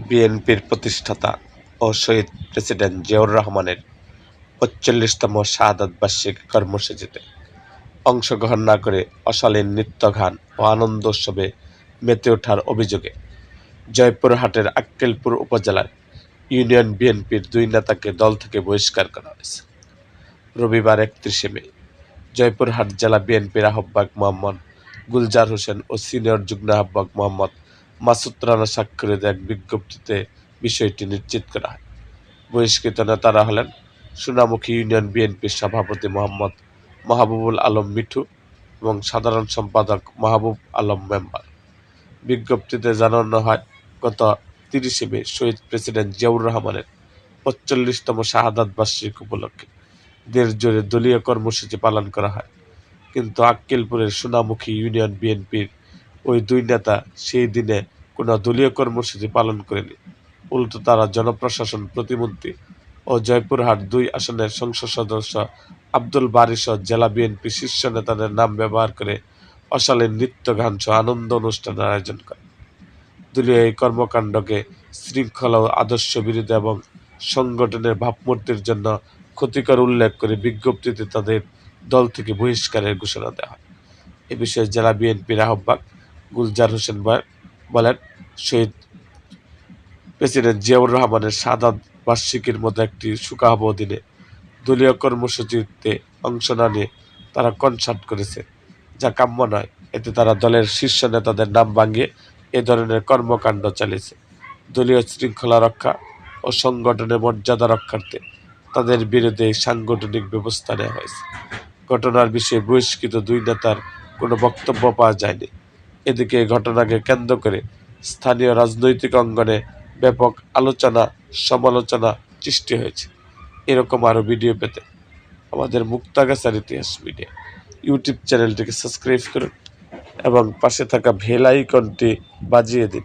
বিএনপির প্রতিষ্ঠাতা ও শহীদ প্রেসিডেন্ট জিয়াউর রহমানের ৪৫তম শাহাদাত বার্ষিকী কর্মসূচিতে অংশগ্রহণ না করে অশালীন নৃত্যগান ও আনন্দ উৎসবে মেতে ওঠার অভিযোগে জয়পুরহাটের আক্কেলপুর উপজেলার ইউনিয়ন বিএনপির ২ নেতাকে দল থেকে বহিষ্কার করা হয়েছে। রবিবার ৩১শে মে জয়পুরহাট জেলা বিএনপির আহ্বায়ক মোহাম্মদ গুলজার হোসেন ও সিনিয়র যুগ্ম আহ্বায়ক মোহাম্মদ মাসুদ রানা স্বাক্ষরিত এক বিজ্ঞপ্তিতে বিষয়টি নিশ্চিত করা হয়। বহিষ্কৃত নেতারা হলেন সোনামুখী ইউনিয়ন বিএনপির সভাপতি মোহাম্মদ মাহবুবুল আলম মিঠু এবং সাধারণ সম্পাদক মাহবুব আলম মেম্বার। বিজ্ঞপ্তিতে জানানো হয়, গত ৩০শে মে শহীদ প্রেসিডেন্ট জিয়াউর রহমানের ৪৫তম শাহাদাত বার্ষিকী উপলক্ষে দেশজুড়ে দলীয় কর্মসূচি পালন করা হয়, কিন্তু আক্কেলপুরের সোনামুখী ইউনিয়ন বিএনপির ওই ২ নেতা সেই দিনে কোনো দলীয় কর্মসূচি পালন করেনি। উল্টো তারা জনপ্রশাসন প্রতিমন্ত্রী ও জয়পুরহাট ২ আসনের সংসদ সদস্য আব্দুল বারী সহ জেলা বিএনপি শীর্ষ নেতাদের নাম ব্যবহার করে অশালীন নৃত্য গান সহ আনন্দ অনুষ্ঠানের আয়োজন করে। দলীয় এই কর্মকাণ্ডকে শৃঙ্খলা ও আদর্শ বিরোধী এবং সংগঠনের ভাবমূর্তির জন্য ক্ষতিকর উল্লেখ করে বিজ্ঞপ্তিতে তাদের দল থেকে বহিষ্কারের ঘোষণা দেওয়া হয়। এ বিষয়ে জেলা বিএনপির আহ্বায়ক গুলজার হোসেন বলেন, শহীদ প্রেসিডেন্ট জিয়াউর রহমানের শাহাদাত বার্ষিকীর মতো একটি সুকাবহ দিনে দলীয় কর্মসূচিতে অংশ না নিয়ে তারা কনসার্ট করেছে, যা কাম্য নয়। এতে তারা দলের শীর্ষ নেতাদের নাম ভাঙিয়ে এ ধরনের কর্মকাণ্ড চালিয়েছে। দলীয় শৃঙ্খলা রক্ষা ও সংগঠনের মর্যাদা রক্ষার্থে তাদের বিরুদ্ধে সাংগঠনিক ব্যবস্থা নেওয়া হয়েছে। ঘটনার বিষয়ে বহিষ্কৃত ২ নেতার কোনো বক্তব্য পাওয়া যায়নি। এদিকে এই ঘটনাকে কেন্দ্র করে স্থানীয় রাজনৈতিক অঙ্গনে ব্যাপক আলোচনা সমালোচনা সৃষ্টি হয়েছে। এরকম আরও ভিডিও পেতে আমাদের মুক্তাগাছার ইতিহাস মিডিয়া ইউটিউব চ্যানেলটিকে সাবস্ক্রাইব করুন এবং পাশে থাকা বেল আইকনটি বাজিয়ে দিন।